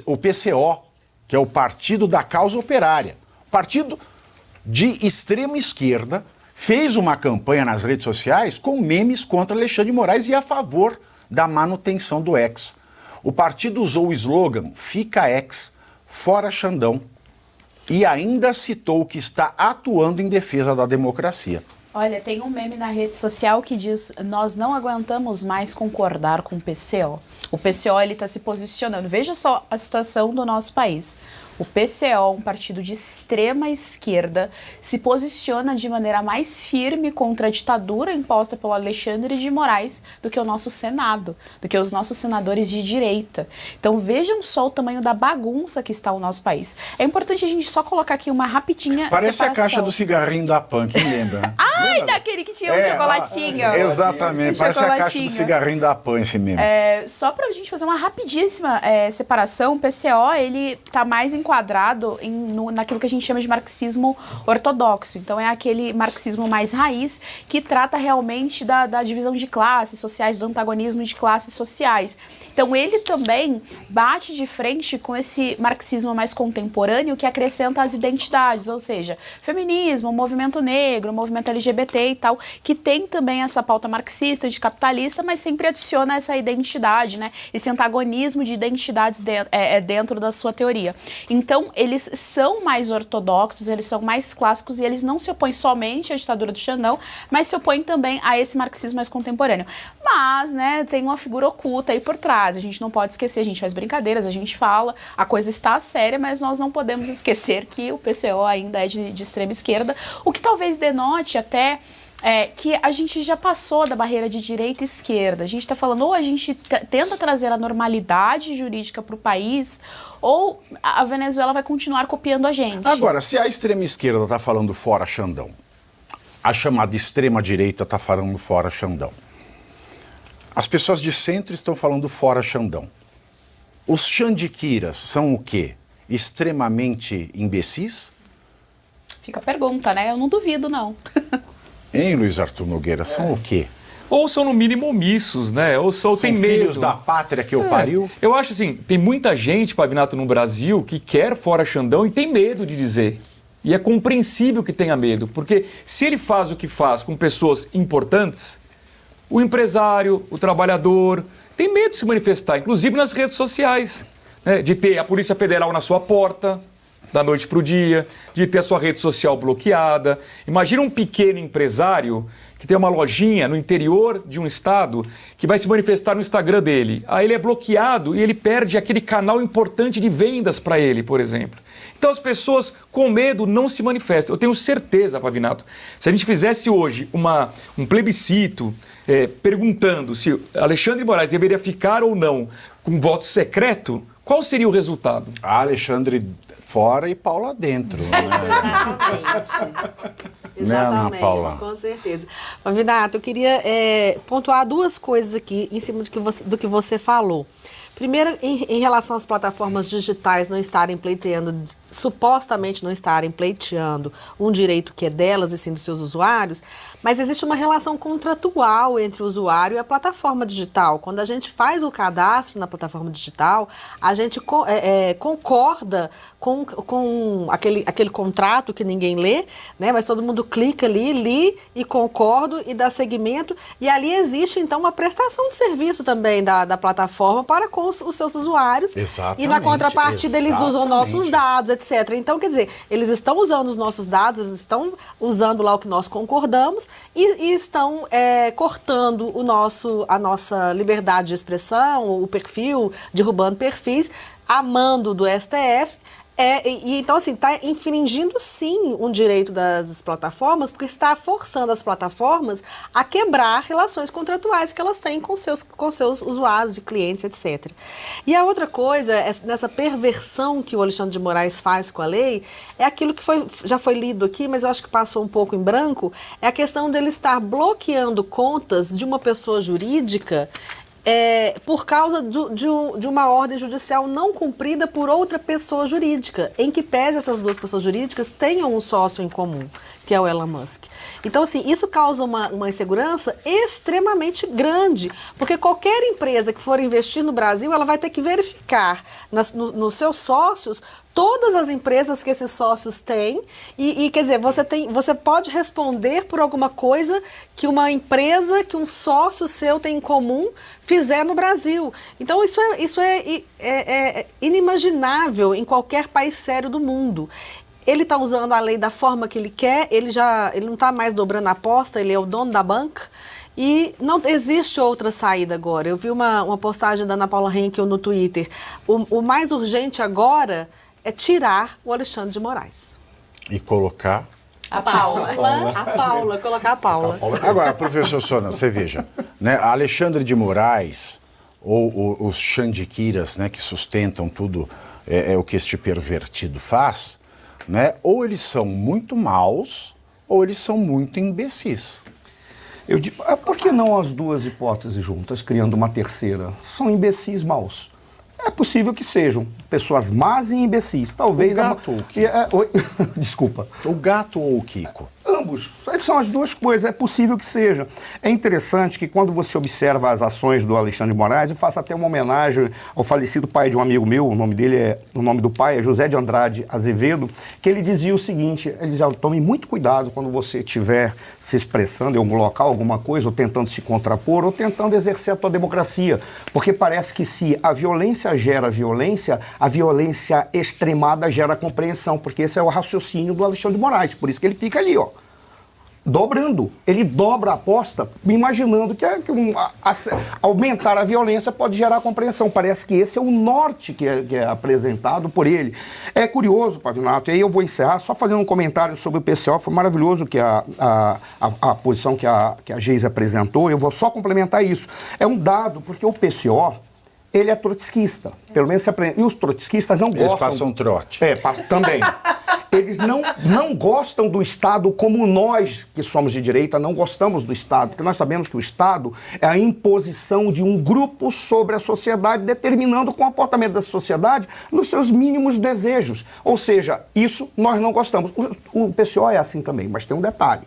o PCO, que é o Partido da Causa Operária, partido de extrema esquerda, fez uma campanha nas redes sociais com memes contra Alexandre de Moraes e a favor da manutenção do ex. O partido usou o slogan "Fica ex, fora Xandão", e ainda citou que está atuando em defesa da democracia. Olha, tem um meme na rede social que diz: nós não aguentamos mais concordar com o PCO. O PCO está se posicionando. Veja só a situação do nosso país. O PCO, um partido de extrema esquerda, se posiciona de maneira mais firme contra a ditadura imposta pelo Alexandre de Moraes do que o nosso Senado, do que os nossos senadores de direita. Então vejam só o tamanho da bagunça que está o nosso país. É importante a gente só colocar aqui uma rapidinha Parece separação. a caixa do cigarrinho da PAN, quem lembra? Ai, lembra? daquele que tinha um chocolatinho. Exatamente, parece a caixa do cigarrinho da PAN esse meme. Só pra gente fazer uma rapidíssima separação, o PCO, ele tá mais enquadrado naquilo que a gente chama de marxismo ortodoxo. Então é aquele marxismo mais raiz que trata realmente da divisão de classes sociais, do antagonismo de classes sociais. Então ele também bate de frente com esse marxismo mais contemporâneo que acrescenta as identidades, ou seja, feminismo, movimento negro, movimento LGBT e tal, que tem também essa pauta marxista, de capitalista, mas sempre adiciona essa identidade, né? Esse antagonismo de identidades dentro da sua teoria. Então, eles são mais ortodoxos, eles são mais clássicos e eles não se opõem somente à ditadura do Xandão, mas se opõem também a esse marxismo mais contemporâneo. Mas, né, tem uma figura oculta aí por trás, a gente não pode esquecer, a gente faz brincadeiras, a gente fala, a coisa está séria, mas nós não podemos esquecer que o PCO ainda é de extrema esquerda, o que talvez denote até que a gente já passou da barreira de direita e esquerda. A gente está falando, ou a gente tenta trazer a normalidade jurídica para o país, ou a Venezuela vai continuar copiando a gente. Agora, se a extrema esquerda está falando fora Xandão, a chamada extrema direita está falando fora Xandão, as pessoas de centro estão falando fora Xandão. Os xandiquiras são o quê? Extremamente imbecis? Fica a pergunta, né? Eu não duvido, não. Hein, Luiz Arthur Nogueira, são o quê? Ou são no mínimo omissos, né? Ou são tem medo. Filhos da pátria que eu pariu? Eu acho assim, tem muita gente, Pavinato, no Brasil que quer fora Xandão e tem medo de dizer. E é compreensível que tenha medo, porque se ele faz o que faz com pessoas importantes, o empresário, o trabalhador, tem medo de se manifestar, inclusive nas redes sociais, né? De ter a Polícia Federal na sua porta, da noite para o dia, de ter a sua rede social bloqueada. Imagina um pequeno empresário que tem uma lojinha no interior de um estado que vai se manifestar no Instagram dele. Aí ele é bloqueado e ele perde aquele canal importante de vendas para ele, por exemplo. Então as pessoas com medo não se manifestam. Eu tenho certeza, Pavinato, se a gente fizesse hoje um plebiscito perguntando se Alexandre de Moraes deveria ficar ou não com voto secreto, qual seria o resultado? Alexandre fora e Paula dentro. Né? Exatamente. Ana Paula? Com certeza. Pavinato, eu queria pontuar duas coisas aqui em cima do que você falou. Primeiro, em relação às plataformas digitais não estarem pleiteando, supostamente não estarem pleiteando um direito que é delas e sim dos seus usuários, mas existe uma relação contratual entre o usuário e a plataforma digital. Quando a gente faz o cadastro na plataforma digital, a gente concorda com aquele contrato que ninguém lê, né? Mas todo mundo clica ali, li e concordo e dá seguimento, e ali existe então uma prestação de serviço também da plataforma para com os seus usuários. Exatamente, E na contrapartida eles usam nossos dados, etc. Então, quer dizer, eles estão usando os nossos dados, eles estão usando lá o que nós concordamos e estão cortando a nossa liberdade de expressão, o perfil, derrubando perfis, a mando do STF. Então, assim, está infringindo, sim, um direito das plataformas, porque está forçando as plataformas a quebrar relações contratuais que elas têm com seus usuários e clientes, etc. E a outra coisa, nessa perversão que o Alexandre de Moraes faz com a lei, é aquilo que já foi lido aqui, mas eu acho que passou um pouco em branco, é a questão dele estar bloqueando contas de uma pessoa jurídica por causa de uma ordem judicial não cumprida por outra pessoa jurídica, em que pese essas duas pessoas jurídicas tenham um sócio em comum, que é o Elon Musk. Então, assim, isso causa uma insegurança extremamente grande, porque qualquer empresa que for investir no Brasil, ela vai ter que verificar nos seus sócios todas as empresas que esses sócios têm e quer dizer, você pode responder por alguma coisa que uma empresa, que um sócio seu tem em comum fizer no Brasil. Então, isso é inimaginável em qualquer país sério do mundo. Ele está usando a lei da forma que ele quer, ele não está mais dobrando a aposta, ele é o dono da banca. E não existe outra saída agora. Eu vi uma postagem da Ana Paula Henkel no Twitter. O mais urgente agora é tirar o Alexandre de Moraes. E colocar... A Paula. Colocar a Paula. Agora, professor Sona, você veja, né, Alexandre de Moraes, ou os xandiquiras, né, que sustentam tudo o que este pervertido faz, né, ou eles são muito maus, ou eles são muito imbecis. Eu digo, por que não as duas hipóteses juntas, criando uma terceira? São imbecis maus. É possível que sejam pessoas más e imbecis. Talvez... O gato ou o Kiko? Desculpa. O gato ou o Kiko? Ambos. São as duas coisas. É possível que seja. É interessante que quando você observa as ações do Alexandre de Moraes, eu faço até uma homenagem ao falecido pai de um amigo meu, o nome do pai é José de Andrade Azevedo, que ele dizia o seguinte, ele dizia, tome muito cuidado quando você estiver se expressando em algum local, alguma coisa, ou tentando se contrapor, ou tentando exercer a tua democracia. Porque parece que se a violência gera violência, a violência extremada gera compreensão, porque esse é o raciocínio do Alexandre de Moraes, por isso que ele fica ali, ó, dobrando. Ele dobra a aposta, imaginando que aumentar a violência pode gerar compreensão. Parece que esse é o norte que é apresentado por ele. É curioso, Pavinato, e aí eu vou encerrar só fazendo um comentário sobre o PCO. Foi maravilhoso que a posição que a Geise apresentou. Eu vou só complementar isso. É um dado, porque o PCO, ele é trotskista. Pelo menos se aprende. E os trotskistas não gostam... Eles passam trote. Também. Eles não gostam do Estado como nós, que somos de direita, não gostamos do Estado, porque nós sabemos que o Estado é a imposição de um grupo sobre a sociedade, determinando o comportamento da sociedade nos seus mínimos desejos. Ou seja, isso nós não gostamos. O PCO é assim também, mas tem um detalhe.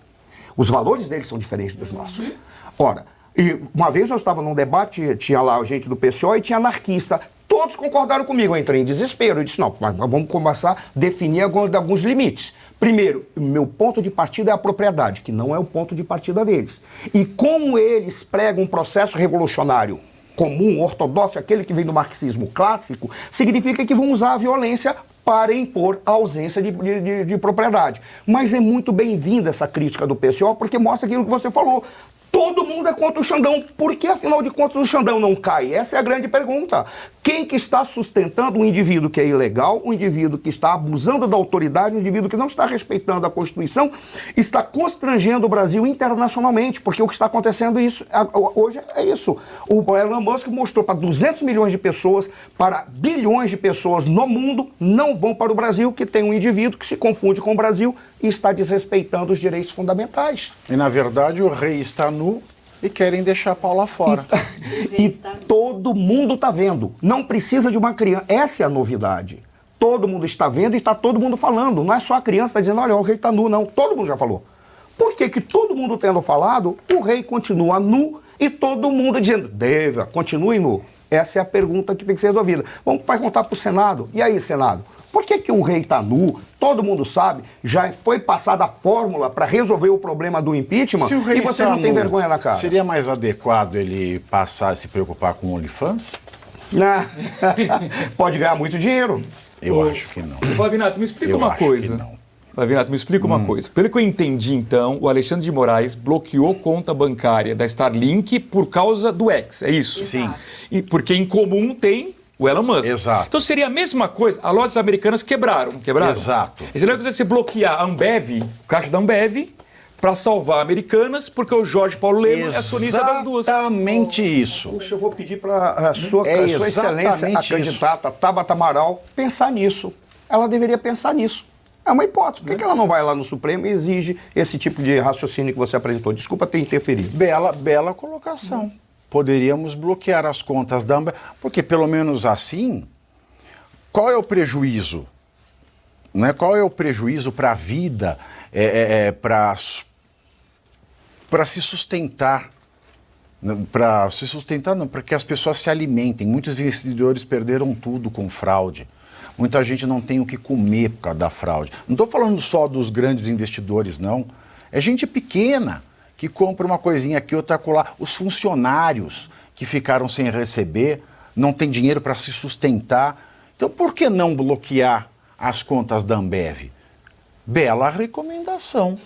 Os valores deles são diferentes dos nossos. Ora, e uma vez eu estava num debate, tinha lá gente do PCO e tinha anarquista. Todos concordaram comigo, eu entrei em desespero. Eu disse, não, mas vamos começar a definir alguns limites. Primeiro, meu ponto de partida é a propriedade, que não é o ponto de partida deles. E como eles pregam um processo revolucionário comum, ortodoxo, aquele que vem do marxismo clássico, significa que vão usar a violência para impor a ausência de propriedade. Mas é muito bem-vinda essa crítica do PCO, porque mostra aquilo que você falou. Todo mundo é contra o Xandão. Por que, afinal de contas, o Xandão não cai? Essa é a grande pergunta. Quem que está sustentando um indivíduo que é ilegal, um indivíduo que está abusando da autoridade, um indivíduo que não está respeitando a Constituição, está constrangendo o Brasil internacionalmente, porque o que está acontecendo hoje é isso. O Elon Musk mostrou para 200 milhões de pessoas, para bilhões de pessoas no mundo, não vão para o Brasil, que tem um indivíduo que se confunde com o Brasil e está desrespeitando os direitos fundamentais. E, na verdade, o rei está nu e querem deixar a Paula fora. E todo mundo está vendo. Não precisa de uma criança. Essa é a novidade. Todo mundo está vendo e está todo mundo falando. Não é só a criança que está dizendo, olha, o rei está nu, não. Todo mundo já falou. Por que todo mundo tendo falado, o rei continua nu e todo mundo dizendo, continue nu? Essa é a pergunta que tem que ser resolvida. Vamos perguntar para o Senado. E aí, Senado? Por que o rei está nu? Todo mundo sabe, já foi passada a fórmula para resolver o problema do impeachment. Se o rei e você não tem vergonha na cara. Seria mais adequado ele passar a se preocupar com o OnlyFans? Pode ganhar muito dinheiro. Eu acho que não. Pavinato, me explica uma coisa. Pavinato, me explica uma coisa. Pelo que eu entendi, então, o Alexandre de Moraes bloqueou conta bancária da Starlink por causa do X, é isso? Sim. E porque em comum tem o Elon Musk. Exato. Então seria a mesma coisa. As lojas americanas quebraram. Exato. Seria que você bloquear a Ambev, o caixa da Ambev, para salvar Americanas, porque o Jorge Paulo Lema é acionista das duas. Exatamente isso. Puxa, eu vou pedir para a sua excelência, a candidata Tabata Amaral, pensar nisso. Ela deveria pensar nisso. É uma hipótese. Por que ela não vai lá no Supremo e exige esse tipo de raciocínio que você apresentou? Desculpa ter interferido. Bela colocação. poderíamos bloquear as contas da Ambev, porque pelo menos assim, qual é o prejuízo? Né? Qual é o prejuízo para a vida, para se sustentar? Para se sustentar não, para que as pessoas se alimentem. Muitos investidores perderam tudo com fraude. Muita gente não tem o que comer por causa da fraude. Não estou falando só dos grandes investidores, não. É gente pequena que compra uma coisinha aqui, outra acolá. Os funcionários que ficaram sem receber, não tem dinheiro para se sustentar. Então, por que não bloquear as contas da Ambev? Bela recomendação.